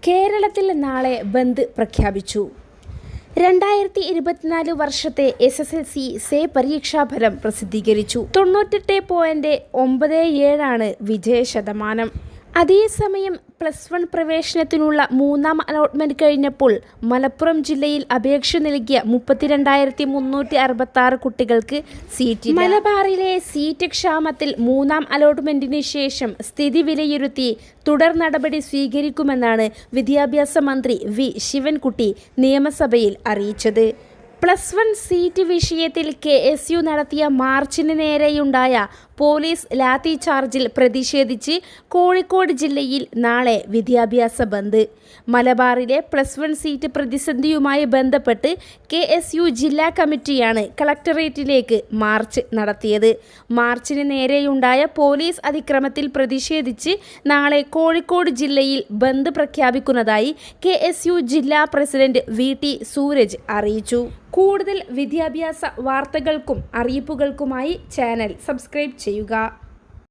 കേരളത്തിൽ നാളെ ബന്ദ് പ്രഖ്യാപിച്ചു. 2024 വർഷത്തെ SSLC സേ പരീക്ഷാഫലം പ്രസിദ്ധീകരിച്ചു. 98.97 വിജയശതമാനം. അതേസമയം +1 പ്രവേശനത്തിനുള്ള 3ാം അലോട്ട്മെന്റ് കഴിഞ്ഞപ്പോൾ മലപ്പുറം ജില്ലയിൽ അപേക്ഷ നൽകിയ 32,366 കുട്ടികൾക്ക് സീറ്റ്. മലബാറിലെ സീറ്റ് ക്ഷാമത്തിൽ 3ാം അലോട്ട്മെന്റിന് ശേഷം സ്ഥിതി വിലയിരുത്തി തുടർ നടപടി സ്വീകരിക്കുമെന്നാണ് വിദ്യാഭ്യാസ മന്ത്രി വി ശിവൻകുട്ടി നിയമസഭയിൽ അറിയിച്ചത്. +1 സീറ്റ് വിഷയത്തിൽ KSU നടത്തിയ മാർച്ചിന് നേരെയുണ്ടായ പോലീസ് ലാത്തി ചാർജിൽ പ്രതിഷേധിച്ച് കോഴിക്കോട് ജില്ലയിൽ നാളെ വിദ്യാഭ്യാസ ബന്ദ്. മലബാറിലെ +1 സീറ്റ് പ്രതിസന്ധിയുമായി ബന്ധപ്പെട്ട് KSU ജില്ലാ കമ്മിറ്റിയാണ് കളക്ടറേറ്റിലേക്ക് മാർച്ച് നടത്തിയത്. മാർച്ചിന് നേരെയുണ്ടായ പോലീസ് അതിക്രമത്തിൽ പ്രതിഷേധിച്ച് നാളെ കോഴിക്കോട് ജില്ലയിൽ ബന്ദ് പ്രഖ്യാപിക്കുന്നതായി KSU ജില്ലാ പ്രസിഡന്റ് VT സൂരജ് അറിയിച്ചു. കൂടുതൽ വിദ്യാഭ്യാസ വാർത്തകൾക്കും അറിയിപ്പുകൾക്കുമായി ചാനൽ സബ്സ്ക്രൈബ് ചെയ്യുക.